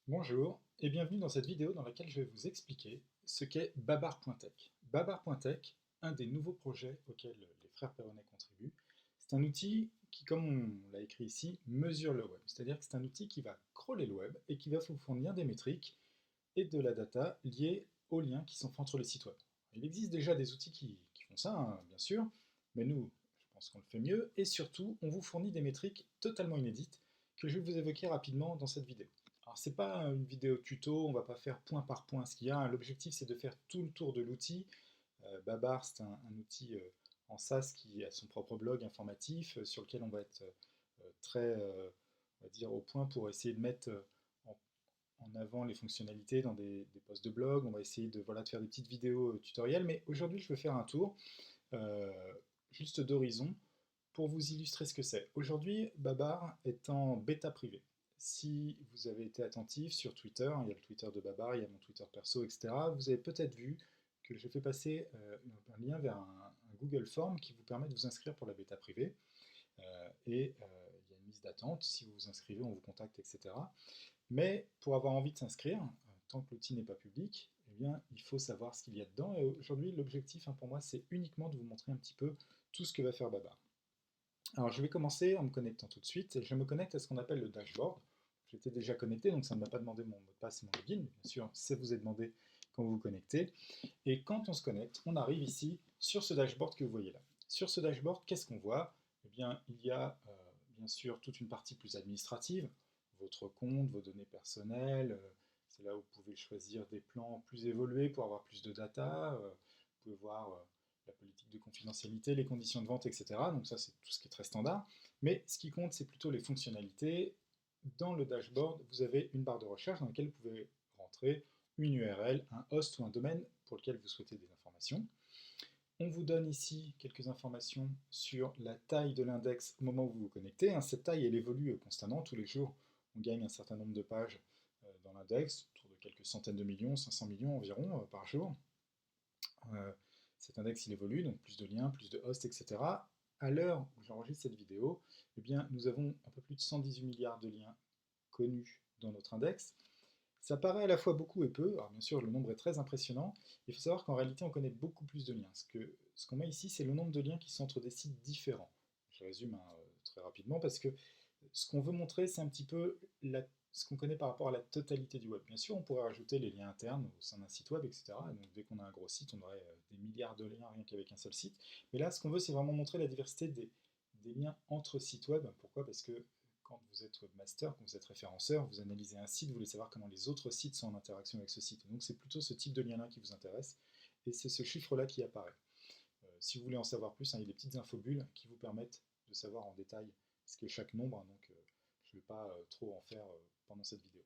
Bonjour et bienvenue dans cette vidéo dans laquelle je vais vous expliquer ce qu'est Babar.tech. Babar.tech, un des nouveaux projets auxquels les frères Perronnet contribuent, c'est un outil qui, comme on l'a écrit ici, mesure le web. C'est-à-dire que c'est un outil qui va crawler le web et qui va vous fournir des métriques et de la data liée aux liens qui sont faits entre les sites web. Il existe déjà des outils qui font ça, hein, bien sûr, mais nous, je pense qu'on le fait mieux et surtout, on vous fournit des métriques totalement inédites que je vais vous évoquer rapidement dans cette vidéo. Alors, c'est pas une vidéo tuto, on va pas faire point par point ce qu'il y a. L'objectif, c'est de faire tout le tour de l'outil. Babar, c'est un outil en SaaS qui a son propre blog informatif sur lequel on va être très, on va dire, au point pour essayer de mettre en, en avant les fonctionnalités dans des posts de blog. On va essayer de, voilà, de faire des petites vidéos tutoriels. Mais aujourd'hui, je veux faire un tour euh, juste d'horizon pour vous illustrer ce que c'est. Aujourd'hui, Babar est en bêta privée. Si vous avez été attentif sur Twitter, il y a le Twitter de Babar, il y a mon Twitter perso, etc., vous avez peut-être vu que je fais passer un lien vers un Google Form qui vous permet de vous inscrire pour la bêta privée. Il y a une liste d'attente, si vous vous inscrivez, on vous contacte, etc. Mais pour avoir envie de s'inscrire, tant que l'outil n'est pas public, eh bien, il faut savoir ce qu'il y a dedans. Et aujourd'hui, l'objectif pour moi, c'est uniquement de vous montrer un petit peu tout ce que va faire Babar. Alors je vais commencer en me connectant tout de suite. Je me connecte à ce qu'on appelle le dashboard. J'étais déjà connecté, donc ça ne m'a pas demandé mon mot de passe et mon login. Bien sûr, ça vous est demandé quand vous vous connectez. Et quand on se connecte, on arrive ici sur ce dashboard que vous voyez là. Sur ce dashboard, qu'est-ce qu'on voit? Eh bien, il y a bien sûr toute une partie plus administrative, votre compte, vos données personnelles. C'est là où vous pouvez choisir des plans plus évolués pour avoir plus de data. Vous pouvez voir la politique de confidentialité, les conditions de vente, etc. Donc ça, c'est tout ce qui est très standard. Mais ce qui compte, c'est plutôt les fonctionnalités. Dans le dashboard, vous avez une barre de recherche dans laquelle vous pouvez rentrer une URL, un host ou un domaine pour lequel vous souhaitez des informations. On vous donne ici quelques informations sur la taille de l'index au moment où vous vous connectez. Cette taille, elle évolue constamment. Tous les jours, on gagne un certain nombre de pages dans l'index, autour de quelques centaines de millions, 500 millions environ par jour. Euh, Cet index, il évolue, donc plus de liens, plus de hosts, etc. À l'heure où j'enregistre cette vidéo, eh bien, nous avons un peu plus de 118 milliards de liens connus dans notre index. Ça paraît à la fois beaucoup et peu. Alors bien sûr, le nombre est très impressionnant. Il faut savoir qu'en réalité, on connaît beaucoup plus de liens. Ce qu'on met ici, c'est le nombre de liens qui sont entre des sites différents. Je résume très rapidement parce que ce qu'on veut montrer, c'est un petit peu ce qu'on connaît par rapport à la totalité du web. Bien sûr, on pourrait rajouter les liens internes au sein d'un site web, etc. Donc dès qu'on a un gros site, on aurait des milliards de liens rien qu'avec un seul site. Mais là, ce qu'on veut, c'est vraiment montrer la diversité des liens entre sites web. Pourquoi? Parce que quand vous êtes webmaster, quand vous êtes référenceur, vous analysez un site, vous voulez savoir comment les autres sites sont en interaction avec ce site. Donc c'est plutôt ce type de lien-là qui vous intéresse, et c'est ce chiffre-là qui apparaît. Si vous voulez en savoir plus, il y a des petites infobulles qui vous permettent de savoir en détail ce qu'est chaque nombre, donc je ne vais pas trop en faire pendant cette vidéo.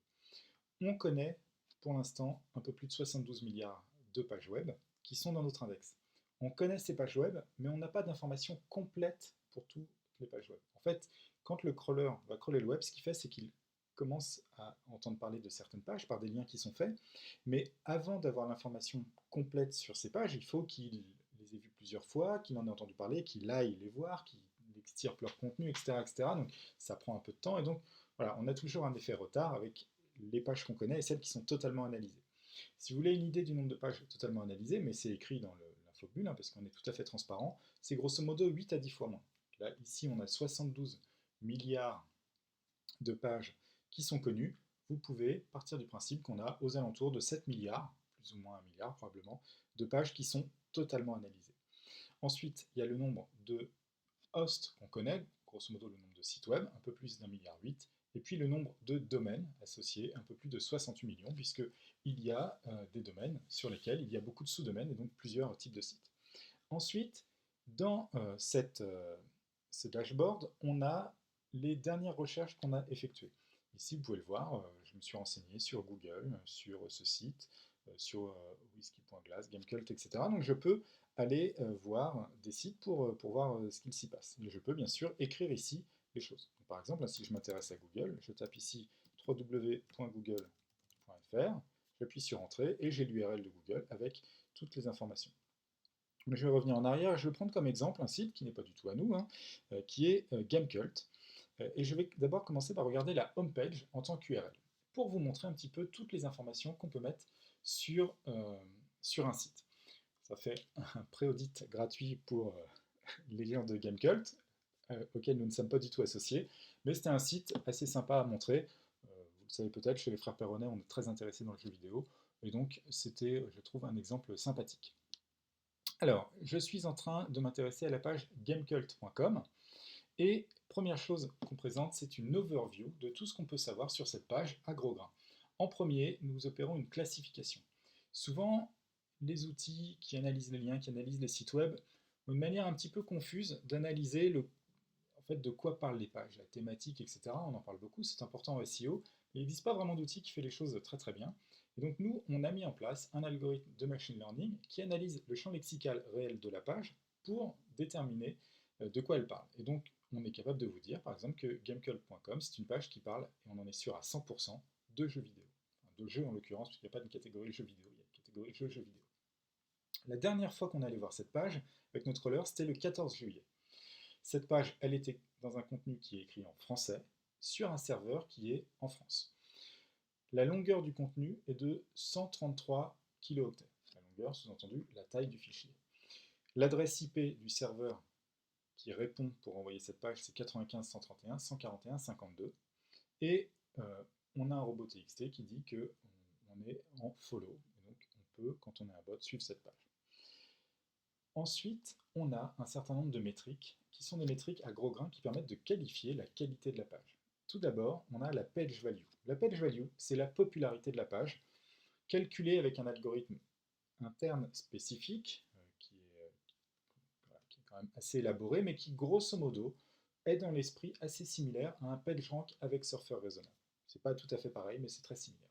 On connaît pour l'instant un peu plus de 72 milliards de pages web qui sont dans notre index. On connaît ces pages web, mais on n'a pas d'informations complètes pour toutes les pages web. En fait, quand le crawler va crawler le web, ce qu'il fait, c'est qu'il commence à entendre parler de certaines pages par des liens qui sont faits, mais avant d'avoir l'information complète sur ces pages, il faut qu'il les ait vues plusieurs fois, qu'il en ait entendu parler, qu'il aille les voir, qu'il extirpe leur contenu, etc., etc. Donc ça prend un peu de temps, et donc voilà, on a toujours un effet retard avec les pages qu'on connaît et celles qui sont totalement analysées. Si vous voulez une idée du nombre de pages totalement analysées, mais c'est écrit dans l'infobule, parce qu'on est tout à fait transparent, c'est grosso modo 8 à 10 fois moins. Là, ici, on a 72 milliards de pages qui sont connues. Vous pouvez partir du principe qu'on a aux alentours de 7 milliards, plus ou moins 1 milliard probablement, de pages qui sont totalement analysées. Ensuite, il y a le nombre de hosts qu'on connaît, grosso modo le nombre de sites web, un peu plus d'1,8 milliard, et puis le nombre de domaines associés, un peu plus de 68 millions, puisqu'il y a des domaines sur lesquels il y a beaucoup de sous-domaines et donc plusieurs types de sites. Ensuite, dans ce dashboard, on a les dernières recherches qu'on a effectuées. Ici, vous pouvez le voir, je me suis renseigné sur Google, sur ce site, sur whisky.glass, Gamecult, etc. Donc je peux aller voir des sites pour voir ce qu'il s'y passe. Et je peux bien sûr écrire ici les choses. Donc, par exemple, si je m'intéresse à Google, je tape ici www.google.fr, j'appuie sur Entrée et j'ai l'URL de Google avec toutes les informations. Je vais revenir en arrière, je vais prendre comme exemple un site qui n'est pas du tout à nous, qui est Gamecult. Et je vais d'abord commencer par regarder la homepage en tant qu'URL. pour vous montrer un petit peu toutes les informations qu'on peut mettre sur un site. Ça fait un pré-audit gratuit pour les liens de Gamecult, auxquels nous ne sommes pas du tout associés, mais c'était un site assez sympa à montrer. Vous le savez peut-être, chez les frères Perronnet, on est très intéressés dans le jeu vidéo, et donc c'était, je trouve, un exemple sympathique. Alors, je suis en train de m'intéresser à la page gamecult.com, et première chose qu'on présente, c'est une overview de tout ce qu'on peut savoir sur cette page à gros grains. En premier, nous opérons une classification. Souvent, les outils qui analysent les liens, qui analysent les sites web, ont une manière un petit peu confuse d'analyser en fait, de quoi parlent les pages, la thématique, etc. On en parle beaucoup, c'est important en SEO, mais il n'existe pas vraiment d'outil qui fait les choses très très bien. Et donc nous, on a mis en place un algorithme de machine learning qui analyse le champ lexical réel de la page pour déterminer de quoi elle parle. Et donc, on est capable de vous dire, par exemple, que gamecult.com, c'est une page qui parle, et on en est sûr à 100%, de jeux vidéo. Enfin, de jeux en l'occurrence, puisqu'il n'y a pas de catégorie jeux vidéo, il y a une catégorie jeux vidéo. La dernière fois qu'on allait voir cette page avec notre crawler, c'était le 14 juillet. Cette page, elle était dans un contenu qui est écrit en français, sur un serveur qui est en France. La longueur du contenu est de 133 kilooctets. La longueur, sous-entendu, la taille du fichier. L'adresse IP du serveur qui répond pour envoyer cette page, c'est 95.131.141.52. Et on a un robot TXT qui dit qu'on est en follow. Et donc on peut, quand on est un bot, suivre cette page. Ensuite, on a un certain nombre de métriques qui sont des métriques à gros grains qui permettent de qualifier la qualité de la page. Tout d'abord, on a la page value. La page value, c'est la popularité de la page, calculée avec un algorithme interne spécifique, qui est quand même assez élaboré, mais qui, grosso modo, est dans l'esprit assez similaire à un PageRank avec Surfer raisonnable. C'est pas tout à fait pareil, mais c'est très similaire.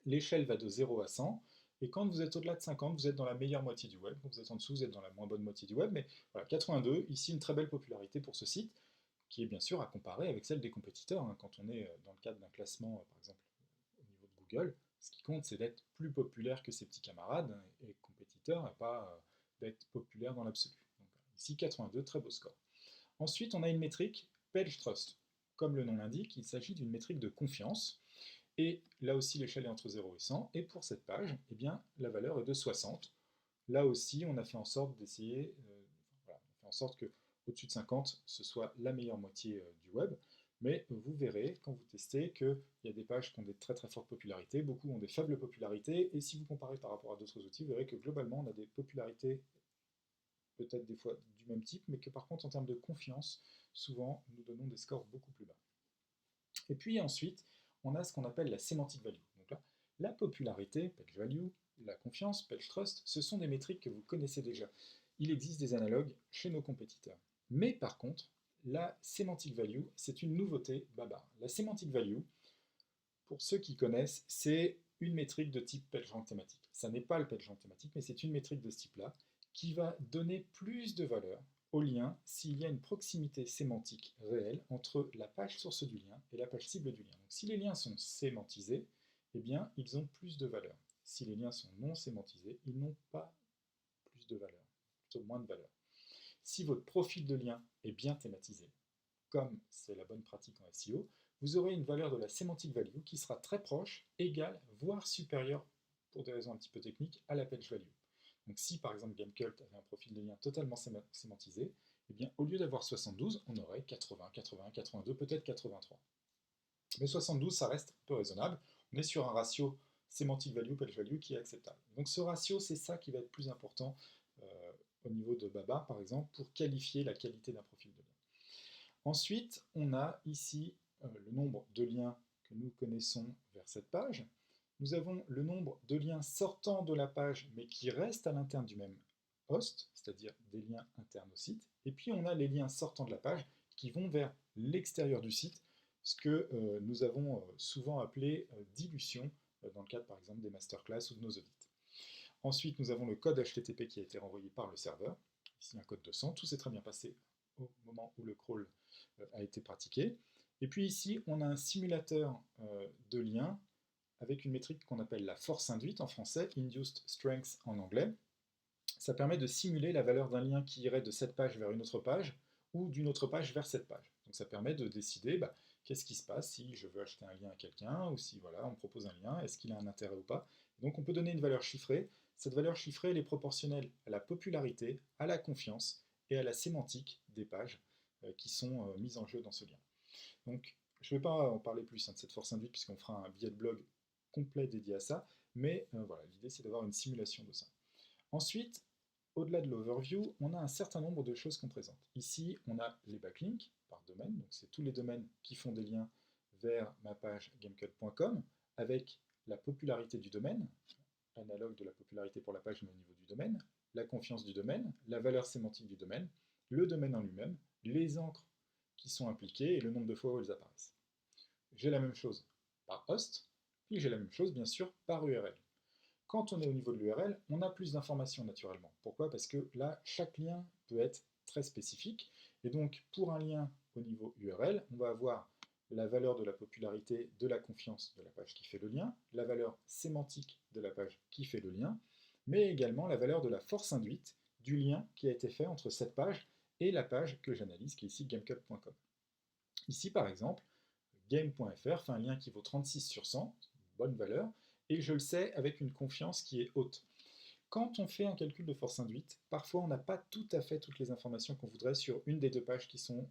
L'échelle va de 0 à 100, et quand vous êtes au-delà de 50, vous êtes dans la meilleure moitié du web. Quand vous êtes en dessous, vous êtes dans la moins bonne moitié du web. Mais voilà, 82, ici une très belle popularité pour ce site, qui est bien sûr à comparer avec celle des compétiteurs. Hein. Quand on est dans le cadre d'un classement, par exemple, au niveau de Google, ce qui compte, c'est d'être plus populaire que ses petits camarades et compétiteurs, et pas d'être populaire dans l'absolu. Donc ici, 82, très beau score. Ensuite, on a une métrique Page Trust. Comme le nom l'indique, il s'agit d'une métrique de confiance. Et là aussi, l'échelle est entre 0 et 100. Et pour cette page, eh bien, la valeur est de 60. Là aussi, on a fait en sorte d'essayer, voilà, on a fait en sorte que au-dessus de 50, ce soit la meilleure moitié du web. Mais vous verrez, quand vous testez, qu'il y a des pages qui ont des très très fortes popularités, beaucoup ont des faibles popularités, et si vous comparez par rapport à d'autres outils, vous verrez que globalement, on a des popularités peut-être des fois du même type, mais que par contre, en termes de confiance, souvent, nous donnons des scores beaucoup plus bas. Et puis ensuite, on a ce qu'on appelle la semantic value. Donc là, la popularité, page value, la confiance, page trust, ce sont des métriques que vous connaissez déjà. Il existe des analogues chez nos compétiteurs. Mais par contre, la semantic value, c'est une nouveauté Babar. La semantic value, pour ceux qui connaissent, c'est une métrique de type PageRank thématique. Ça n'est pas le PageRank thématique, mais c'est une métrique de ce type-là qui va donner plus de valeur au lien s'il y a une proximité sémantique réelle entre la page source du lien et la page cible du lien. Donc si les liens sont sémantisés, eh bien ils ont plus de valeur. Si les liens sont non sémantisés, ils n'ont pas plus de valeur, plutôt moins de valeur. Si votre profil de lien est bien thématisé, comme c'est la bonne pratique en SEO, vous aurez une valeur de la semantic value qui sera très proche, égale, voire supérieure, pour des raisons un petit peu techniques, à la page value. Donc si par exemple Gamecult avait un profil de lien totalement sémantisé, eh bien au lieu d'avoir 72, on aurait 80, 80, 82, peut-être 83. Mais 72, ça reste un peu raisonnable. On est sur un ratio semantic value, page value qui est acceptable. Donc ce ratio, c'est ça qui va être plus important au niveau de Babar, par exemple, pour qualifier la qualité d'un profil de lien. Ensuite, on a ici le nombre de liens que nous connaissons vers cette page. Nous avons le nombre de liens sortant de la page, mais qui restent à l'interne du même host, c'est-à-dire des liens internes au site. Et puis on a les liens sortant de la page qui vont vers l'extérieur du site, ce que nous avons souvent appelé dilution, dans le cadre par exemple des masterclass ou de nos audits. Ensuite, nous avons le code HTTP qui a été renvoyé par le serveur, ici un code 200, tout s'est très bien passé au moment où le crawl a été pratiqué. Et puis ici, on a un simulateur de liens avec une métrique qu'on appelle la force induite en français, Induced Strength en anglais. Ça permet de simuler la valeur d'un lien qui irait de cette page vers une autre page ou d'une autre page vers cette page. Donc ça permet de décider Qu'est-ce qui se passe si je veux acheter un lien à quelqu'un, ou si voilà, on me propose un lien, est-ce qu'il a un intérêt ou pas? Donc on peut donner une valeur chiffrée. Cette valeur chiffrée, elle est proportionnelle à la popularité, à la confiance et à la sémantique des pages qui sont mises en jeu dans ce lien. Donc je ne vais pas en parler plus de cette force induite, puisqu'on fera un billet de blog complet dédié à ça, mais voilà, l'idée c'est d'avoir une simulation de ça. Ensuite, au-delà de l'overview, on a un certain nombre de choses qu'on présente. Ici, on a les backlinks par domaine, donc c'est tous les domaines qui font des liens vers ma page gamecult.com avec la popularité du domaine, analogue de la popularité pour la page mais au niveau du domaine, la confiance du domaine, la valeur sémantique du domaine, le domaine en lui-même, les encres qui sont impliquées et le nombre de fois où elles apparaissent. J'ai la même chose par host, puis j'ai la même chose bien sûr par URL. Quand on est au niveau de l'URL, on a plus d'informations naturellement. Pourquoi? Parce que là, chaque lien peut être très spécifique. Et donc, pour un lien au niveau URL, on va avoir la valeur de la popularité, de la confiance de la page qui fait le lien, la valeur sémantique de la page qui fait le lien, mais également la valeur de la force induite du lien qui a été fait entre cette page et la page que j'analyse, qui est ici gamecult.com. Ici, par exemple, game.fr fait un lien qui vaut 36 sur 100, bonne valeur, et je le sais avec une confiance qui est haute. Quand on fait un calcul de force induite, parfois on n'a pas tout à fait toutes les informations qu'on voudrait sur une des deux pages qui sont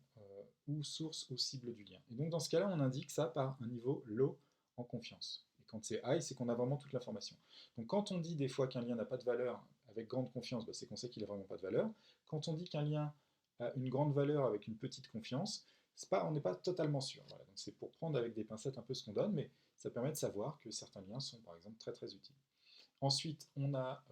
ou source ou cible du lien. Et donc dans ce cas-là, on indique ça par un niveau low en confiance. Et quand c'est high, c'est qu'on a vraiment toute l'information. Donc quand on dit des fois qu'un lien n'a pas de valeur avec grande confiance, bah, c'est qu'on sait qu'il n'a vraiment pas de valeur. Quand on dit qu'un lien a une grande valeur avec une petite confiance, on n'est pas totalement sûr. Voilà. Donc c'est pour prendre avec des pincettes un peu ce qu'on donne, mais ça permet de savoir que certains liens sont par exemple très très utiles. Ensuite, on a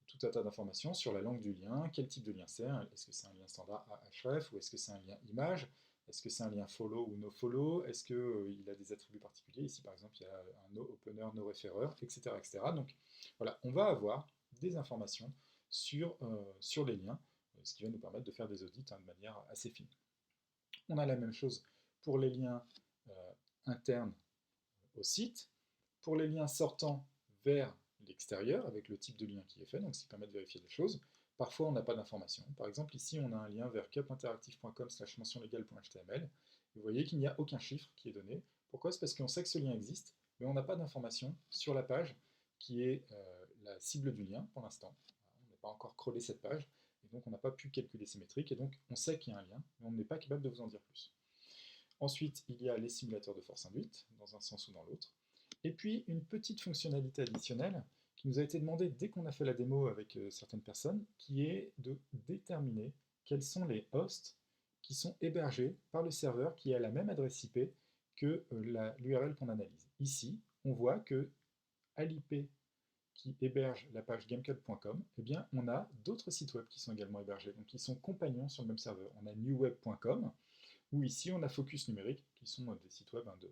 tout un tas d'informations sur la langue du lien, quel type de lien c'est, est-ce que c'est un lien standard href ou est-ce que c'est un lien image, est-ce que c'est un lien follow ou no follow, est-ce qu'il a des attributs particuliers, ici par exemple il y a un no opener, no referrer, etc., etc. Donc voilà, on va avoir des informations sur les liens, ce qui va nous permettre de faire des audits de manière assez fine. On a la même chose pour les liens internes au site, pour les liens sortants vers l'extérieur, avec le type de lien qui est fait, donc ce qui permet de vérifier des choses. Parfois, on n'a pas d'informations. Par exemple, ici, on a un lien vers cupinteractive.com/mentionlegale.html. Vous voyez qu'il n'y a aucun chiffre qui est donné. Pourquoi? C'est parce qu'on sait que ce lien existe, mais on n'a pas d'informations sur la page qui est la cible du lien pour l'instant. On n'a pas encore crawlé cette page, et donc on n'a pas pu calculer ces métriques, et donc on sait qu'il y a un lien, mais on n'est pas capable de vous en dire plus. Ensuite, il y a les simulateurs de force induite, dans un sens ou dans l'autre. Et puis, une petite fonctionnalité additionnelle qui nous a été demandée dès qu'on a fait la démo avec certaines personnes, qui est de déterminer quels sont les hosts qui sont hébergés par le serveur qui a la même adresse IP que l'URL qu'on analyse. Ici, on voit que à l'IP qui héberge la page gamecult.com, eh bien, on a d'autres sites web qui sont également hébergés, donc qui sont compagnons sur le même serveur. On a newweb.com, ou ici on a Focus Numérique, qui sont des sites web de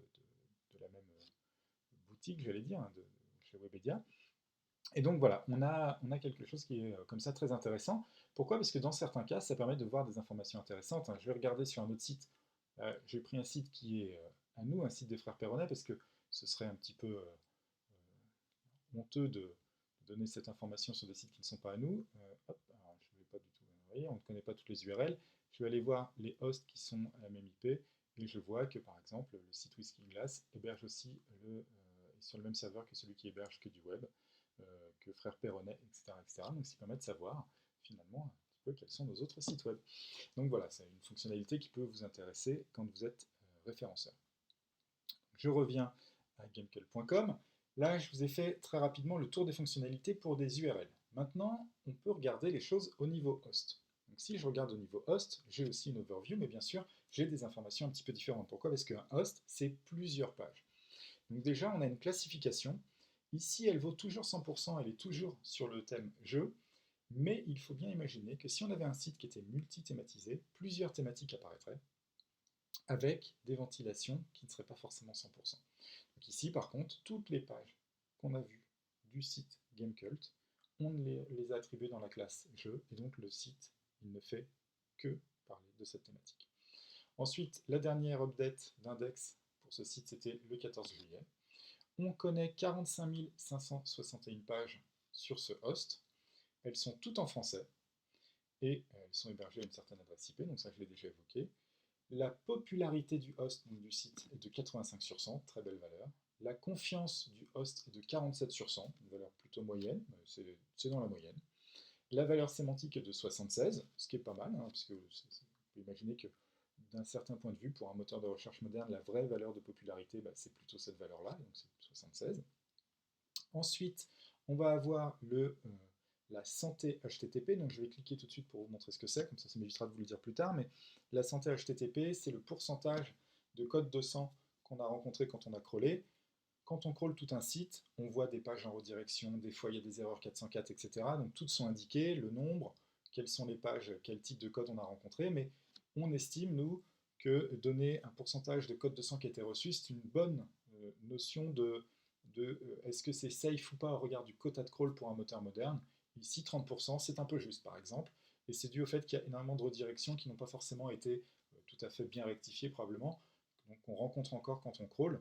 la même boutique, j'allais dire, de chez Webedia. Et donc voilà, on a quelque chose qui est comme ça très intéressant. Pourquoi? Parce que dans certains cas, ça permet de voir des informations intéressantes. Je vais regarder sur un autre site. J'ai pris un site qui est à nous, un site des frères Perronnet, parce que ce serait un petit peu honteux de donner cette information sur des sites qui ne sont pas à nous. Hop, alors je ne vais pas du tout, vous voyez, on ne connaît pas toutes les URL. Je vais aller voir les hosts qui sont à la même IP, et je vois que par exemple le site Whisky Glass héberge aussi sur le même serveur que celui qui héberge que du web, que Frère Perronnet, etc., etc. Donc ça permet de savoir finalement un petit peu quels sont nos autres sites web. Donc voilà, c'est une fonctionnalité qui peut vous intéresser quand vous êtes référenceur. Je reviens à gamecult.com. Là, je vous ai fait très rapidement le tour des fonctionnalités pour des URL. Maintenant, on peut regarder les choses au niveau host. Donc si je regarde au niveau host, j'ai aussi une overview, mais bien sûr, j'ai des informations un petit peu différentes. Pourquoi? Parce qu'un host, c'est plusieurs pages. Donc déjà, on a une classification. Ici, elle vaut toujours 100%, elle est toujours sur le thème jeu, mais il faut bien imaginer que si on avait un site qui était multi-thématisé, plusieurs thématiques apparaîtraient, avec des ventilations qui ne seraient pas forcément 100%. Donc ici, par contre, toutes les pages qu'on a vues du site Gamecult, on les a attribuées dans la classe jeu, et donc le site, il ne fait que parler de cette thématique. Ensuite, la dernière update d'index pour ce site, c'était le 14 juillet. On connaît 45 561 pages sur ce host. Elles sont toutes en français, et elles sont hébergées à une certaine adresse IP, donc ça je l'ai déjà évoqué. La popularité du host, donc du site, est de 85 sur 100, très belle valeur. La confiance du host est de 47 sur 100, une valeur plutôt moyenne, c'est dans la moyenne. La valeur sémantique est de 76, ce qui est pas mal, hein, puisque vous pouvez imaginer que d'un certain point de vue, pour un moteur de recherche moderne, la vraie valeur de popularité, bah, c'est plutôt cette valeur-là, donc c'est 76. Ensuite, on va avoir la santé HTTP, donc je vais cliquer tout de suite pour vous montrer ce que c'est, comme ça m'évitera de vous le dire plus tard, mais la santé HTTP, c'est le pourcentage de code 200 qu'on a rencontré quand on a crawlé. Quand on crawl tout un site, on voit des pages en redirection, des fois il y a des erreurs 404, etc. Donc toutes sont indiquées, le nombre, quelles sont les pages, quel type de code on a rencontré, mais on estime, nous, que donner un pourcentage de code 200 qui a été reçu, c'est une bonne notion de est-ce que c'est safe ou pas au regard du quota de crawl pour un moteur moderne. Ici, 30%, c'est un peu juste, par exemple, et c'est dû au fait qu'il y a énormément de redirections qui n'ont pas forcément été tout à fait bien rectifiées, probablement, donc on rencontre encore quand on crawl.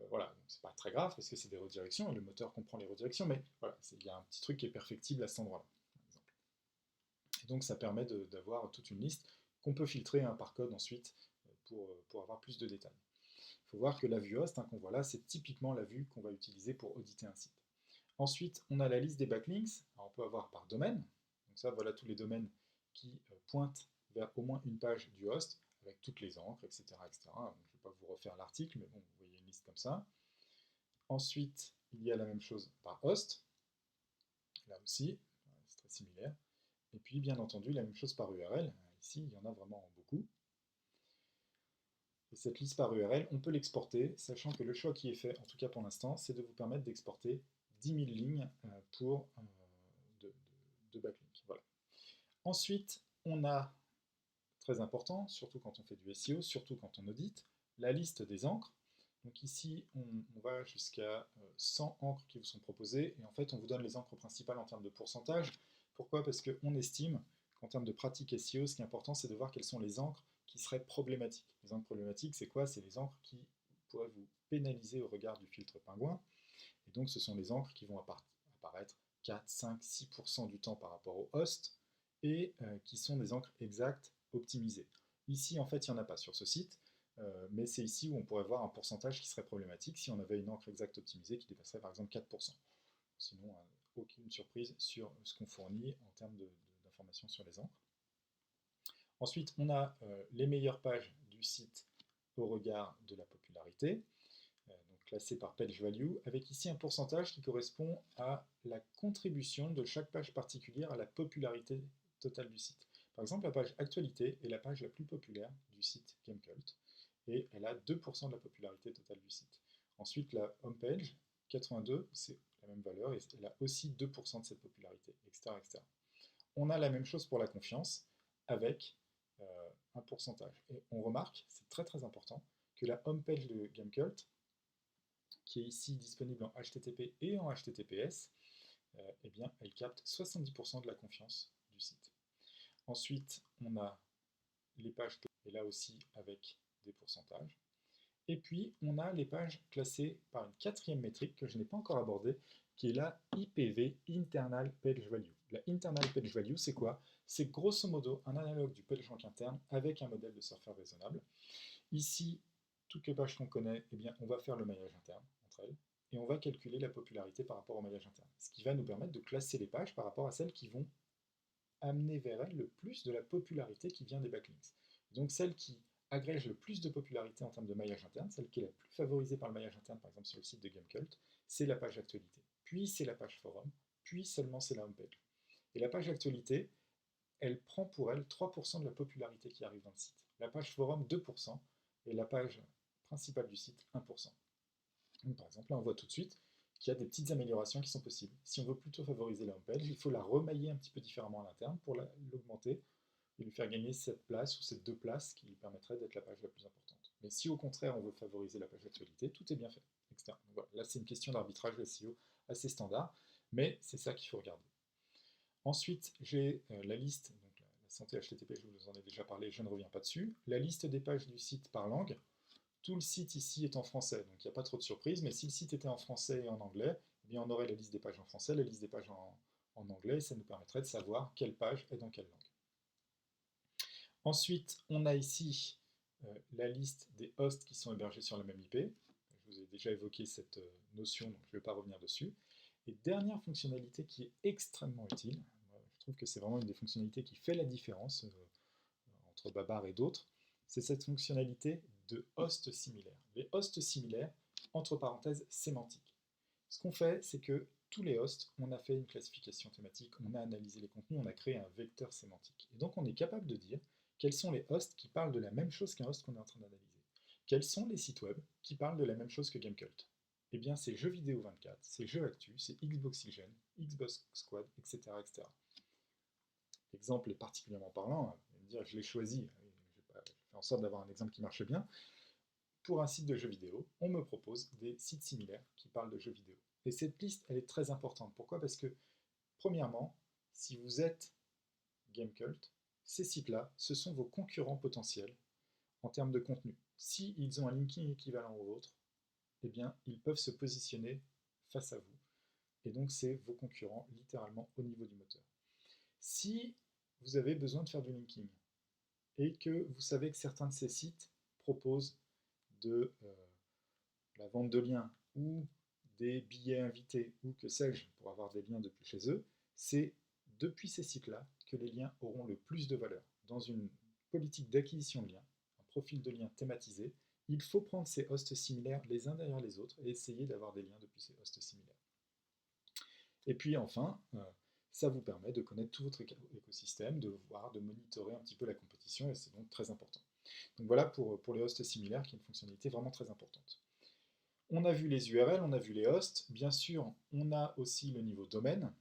Voilà, c'est pas très grave parce que c'est des redirections et le moteur comprend les redirections, mais voilà, il y a un petit truc qui est perfectible à cet endroit-là, par exemple. Et donc ça permet d'avoir toute une liste qu'on peut filtrer par code ensuite pour avoir plus de détails. Il faut voir que la vue host qu'on voit là, c'est typiquement la vue qu'on va utiliser pour auditer un site. Ensuite, on a la liste des backlinks. Alors, on peut avoir par domaine. Donc ça, voilà tous les domaines qui pointent vers au moins une page du host, avec toutes les encres, etc. etc. Donc, je ne vais pas vous refaire l'article, mais bon, vous voyez une liste comme ça. Ensuite, il y a la même chose par host. Là aussi, c'est très similaire. Et puis, bien entendu, la même chose par URL. Ici, il y en a vraiment beaucoup. Et cette liste par URL, on peut l'exporter, sachant que le choix qui est fait, en tout cas pour l'instant, c'est de vous permettre d'exporter 10 000 lignes de backlink. Voilà. Ensuite, on a, très important, surtout quand on fait du SEO, surtout quand on audite, la liste des encres. Donc ici, on va jusqu'à 100 encres qui vous sont proposées, et en fait, on vous donne les encres principales en termes de pourcentage. Pourquoi? Parce qu'on estime qu'en termes de pratique SEO, ce qui est important, c'est de voir quelles sont les encres qui seraient problématiques. Les encres problématiques, c'est quoi? C'est les encres qui pourraient vous pénaliser au regard du filtre pingouin. Et donc, ce sont les encres qui vont apparaître 4, 5, 6% du temps par rapport au host, et qui sont des encres exactes optimisées. Ici, en fait, il n'y en a pas sur ce site, mais c'est ici où on pourrait voir un pourcentage qui serait problématique si on avait une encre exacte optimisée qui dépasserait par exemple 4%. Sinon, aucune surprise sur ce qu'on fournit en termes d'informations sur les encres. Ensuite, on a les meilleures pages du site au regard de la popularité, donc classées par page value, avec ici un pourcentage qui correspond à la contribution de chaque page particulière à la popularité totale du site. Par exemple, la page actualité est la page la plus populaire du site Gamecult, et elle a 2% de la popularité totale du site. Ensuite, la homepage, 82, c'est la même valeur, et elle a aussi 2% de cette popularité, etc., etc. On a la même chose pour la confiance, avec un pourcentage. Et on remarque, c'est très très important, que la homepage de Gamecult, qui est ici disponible en HTTP et en HTTPS, eh bien, elle capte 70% de la confiance du site. Ensuite, on a les pages, et là aussi avec des pourcentages. Et puis, on a les pages classées par une quatrième métrique que je n'ai pas encore abordée, qui est la IPV, Internal Page Value. La Internal Page Value, c'est quoi? C'est grosso modo un analogue du PageRank interne avec un modèle de surfer raisonnable. Ici, toutes les pages qu'on connaît, eh bien, on va faire le maillage interne entre elles, et on va calculer la popularité par rapport au maillage interne. Ce qui va nous permettre de classer les pages par rapport à celles qui vont amener vers elles le plus de la popularité qui vient des backlinks. Donc celle qui agrège le plus de popularité en termes de maillage interne, celle qui est la plus favorisée par le maillage interne, par exemple sur le site de Gamecult, c'est la page actualité. Puis c'est la page forum, puis seulement c'est la homepage. Et la page actualité, elle prend pour elle 3% de la popularité qui arrive dans le site. La page forum, 2%, et la page principale du site, 1%. Donc, par exemple, là, on voit tout de suite qu'il y a des petites améliorations qui sont possibles. Si on veut plutôt favoriser la homepage, il faut la remailler un petit peu différemment à l'interne pour l'augmenter et lui faire gagner cette place ou ces deux places qui lui permettraient d'être la page la plus importante. Mais si au contraire on veut favoriser la page d'actualité, tout est bien fait, etc. Donc, voilà, là, c'est une question d'arbitrage SEO assez standard, mais c'est ça qu'il faut regarder. Ensuite, j'ai la liste, donc la santé HTTP, je vous en ai déjà parlé, je ne reviens pas dessus. La liste des pages du site par langue. Tout le site ici est en français, donc il n'y a pas trop de surprises, mais si le site était en français et en anglais, eh bien on aurait la liste des pages en français, la liste des pages en anglais, et ça nous permettrait de savoir quelle page est dans quelle langue. Ensuite, on a ici la liste des hosts qui sont hébergés sur la même IP. Je vous ai déjà évoqué cette notion, donc je ne vais pas revenir dessus. Et dernière fonctionnalité qui est extrêmement utile, je trouve que c'est vraiment une des fonctionnalités qui fait la différence entre Babar et d'autres, c'est cette fonctionnalité de host similaire. Les hosts similaires, entre parenthèses, sémantiques. Ce qu'on fait, c'est que tous les hosts, on a fait une classification thématique, on a analysé les contenus, on a créé un vecteur sémantique. Et donc on est capable de dire quels sont les hosts qui parlent de la même chose qu'un host qu'on est en train d'analyser. Quels sont les sites web qui parlent de la même chose que Gamecult? Eh bien c'est Jeuxvideo24, c'est Jeuxactu, c'est Xboxygen, Xbox Squad, etc., etc. L'exemple est particulièrement parlant, vous allez me dire je l'ai choisi, je fais en sorte d'avoir un exemple qui marche bien. Pour un site de jeux vidéo, on me propose des sites similaires qui parlent de jeux vidéo. Et cette liste, elle est très importante. Pourquoi? Parce que, premièrement, si vous êtes Gamecult, ces sites-là, ce sont vos concurrents potentiels en termes de contenu. S'ils ont un linking équivalent au vôtre, eh bien, ils peuvent se positionner face à vous. Et donc, c'est vos concurrents, littéralement, au niveau du moteur. Si vous avez besoin de faire du linking et que vous savez que certains de ces sites proposent de la vente de liens ou des billets invités ou que sais-je pour avoir des liens depuis chez eux, c'est depuis ces sites-là que les liens auront le plus de valeur. Dans une politique d'acquisition de liens, un profil de liens thématisé, il faut prendre ces hosts similaires les uns derrière les autres et essayer d'avoir des liens depuis ces hosts similaires. Et puis enfin, ça vous permet de connaître tout votre écosystème, de voir, de monitorer un petit peu la compétition, et c'est donc très important. Donc voilà pour les hosts similaires, qui est une fonctionnalité vraiment très importante. On a vu les URL, on a vu les hosts. Bien sûr, on a aussi le niveau domaine,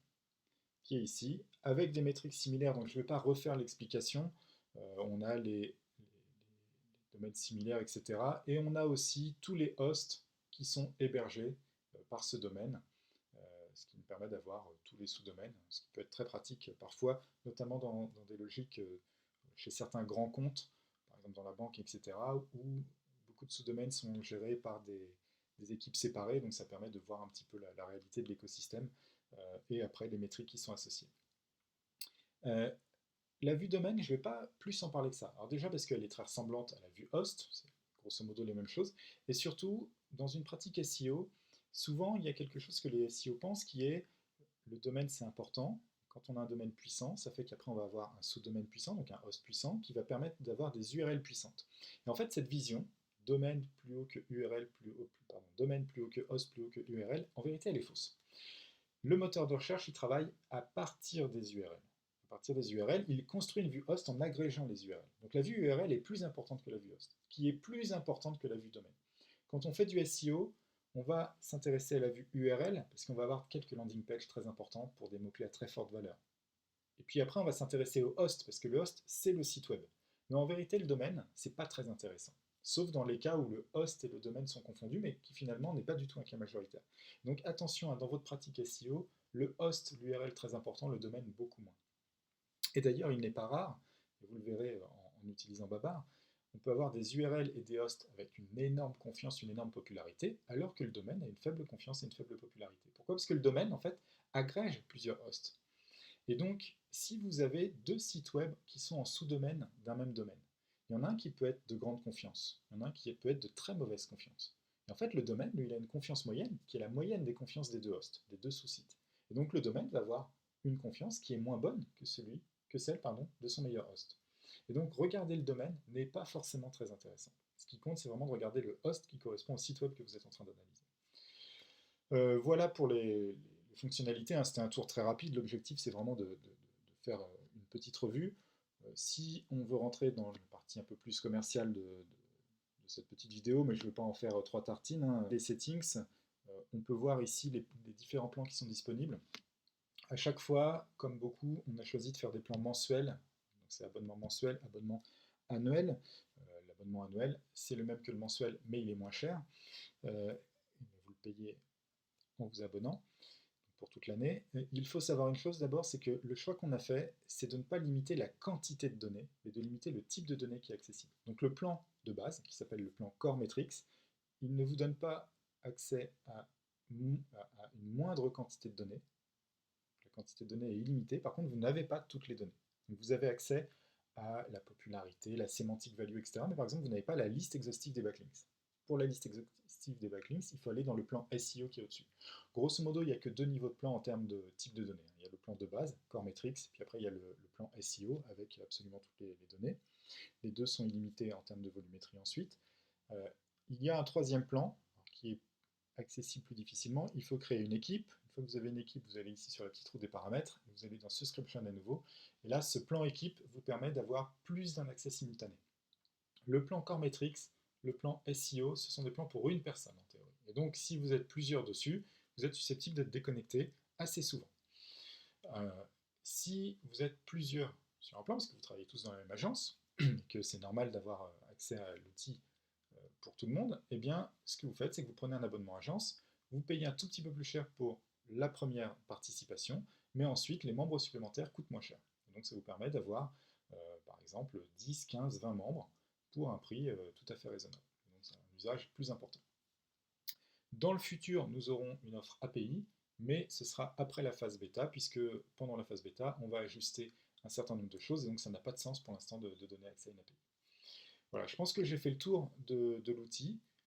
qui est ici, avec des métriques similaires. Donc je ne vais pas refaire l'explication. On a les domaines similaires, etc. Et on a aussi tous les hosts qui sont hébergés par ce domaine, ce qui nous permet d'avoir tous les sous-domaines, ce qui peut être très pratique parfois, notamment dans des logiques chez certains grands comptes, par exemple dans la banque, etc., où beaucoup de sous-domaines sont gérés par des équipes séparées, donc ça permet de voir un petit peu la réalité de l'écosystème et après les métriques qui sont associées. La vue domaine, je ne vais pas plus en parler que ça. Alors déjà parce qu'elle est très ressemblante à la vue host, c'est grosso modo les mêmes choses, et surtout, dans une pratique SEO, souvent il y a quelque chose que les SEO pensent qui est le domaine c'est important. Quand on a un domaine puissant, ça fait qu'après on va avoir un sous-domaine puissant, donc un host puissant, qui va permettre d'avoir des URL puissantes. Et en fait, cette vision, domaine plus haut que URL, domaine plus haut que host, plus haut que URL, en vérité elle est fausse. Le moteur de recherche, il travaille à partir des URL. À partir des URL, il construit une vue host en agrégeant les URL. Donc la vue URL est plus importante que la vue host, qui est plus importante que la vue domaine. Quand on fait du SEO, on va s'intéresser à la vue URL, parce qu'on va avoir quelques landing pages très importantes pour des mots-clés à très forte valeur. Et puis après, on va s'intéresser au host, parce que le host, c'est le site web. Mais en vérité, le domaine, c'est pas très intéressant. Sauf dans les cas où le host et le domaine sont confondus, mais qui finalement n'est pas du tout un cas majoritaire. Donc attention, dans votre pratique SEO, le host, l'URL très important, le domaine beaucoup moins. Et d'ailleurs, il n'est pas rare, et vous le verrez en utilisant Babar, on peut avoir des URL et des hosts avec une énorme confiance, une énorme popularité, alors que le domaine a une faible confiance et une faible popularité. Pourquoi? Parce que le domaine, en fait, agrège plusieurs hosts. Et donc, si vous avez deux sites web qui sont en sous-domaine d'un même domaine, il y en a un qui peut être de grande confiance, il y en a un qui peut être de très mauvaise confiance. Et en fait, le domaine, lui, il a une confiance moyenne, qui est la moyenne des confiances des deux hosts, des deux sous-sites. Et donc, le domaine va avoir une confiance qui est moins bonne que celle de son meilleur host. Et donc, regarder le domaine n'est pas forcément très intéressant. Ce qui compte, c'est vraiment de regarder le host qui correspond au site web que vous êtes en train d'analyser. Voilà pour les fonctionnalités, hein. C'était un tour très rapide. L'objectif, c'est vraiment de faire une petite revue. Si on veut rentrer dans la partie un peu plus commerciale de cette petite vidéo, mais je ne vais pas en faire trois tartines, hein. Les settings, on peut voir ici les différents plans qui sont disponibles. À chaque fois, comme beaucoup, on a choisi de faire des plans mensuels. Donc c'est abonnement mensuel, abonnement annuel. L'abonnement annuel, c'est le même que le mensuel, mais il est moins cher. Vous le payez en vous abonnant pour toute l'année. Il faut savoir une chose d'abord, c'est que le choix qu'on a fait, c'est de ne pas limiter la quantité de données, mais de limiter le type de données qui est accessible. Donc le plan de base, qui s'appelle le plan Core Metrics, il ne vous donne pas accès à une moindre quantité de données. La quantité de données est illimitée, par contre vous n'avez pas toutes les données. Donc vous avez accès à la popularité, la sémantique value, etc. Mais par exemple, vous n'avez pas la liste exhaustive des backlinks. Pour la liste exhaustive des backlinks, il faut aller dans le plan SEO qui est au-dessus. Grosso modo, il n'y a que deux niveaux de plan en termes de type de données. Il y a le plan de base, Core Metrics, puis après il y a le plan SEO avec absolument toutes les données. Les deux sont illimités en termes de volumétrie ensuite. Euh, il y a un troisième plan qui est accessible plus difficilement. Il faut créer une équipe. Une fois que vous avez une équipe, vous allez ici sur la petite roue des paramètres, vous allez dans Subscription à nouveau. Et là, ce plan équipe vous permet d'avoir plus d'un accès simultané. Le plan Core Metrics, le plan SEO, ce sont des plans pour une personne en théorie. Et donc, si vous êtes plusieurs dessus, vous êtes susceptible d'être déconnecté assez souvent. Euh, Si vous êtes plusieurs sur un plan, parce que vous travaillez tous dans la même agence, et que c'est normal d'avoir accès à l'outil pour tout le monde, eh bien, ce que vous faites, c'est que vous prenez un abonnement agence, vous payez un tout petit peu plus cher pour la première participation, mais ensuite, les membres supplémentaires coûtent moins cher. Et donc, ça vous permet d'avoir, par exemple, 10, 15, 20 membres pour un prix tout à fait raisonnable. Donc, c'est un usage plus important. Dans le futur, nous aurons une offre API, mais ce sera après la phase bêta, puisque pendant la phase bêta, on va ajuster un certain nombre de choses, et donc ça n'a pas de sens pour l'instant de donner accès à une API. Voilà, je pense que j'ai fait le tour de l'outil.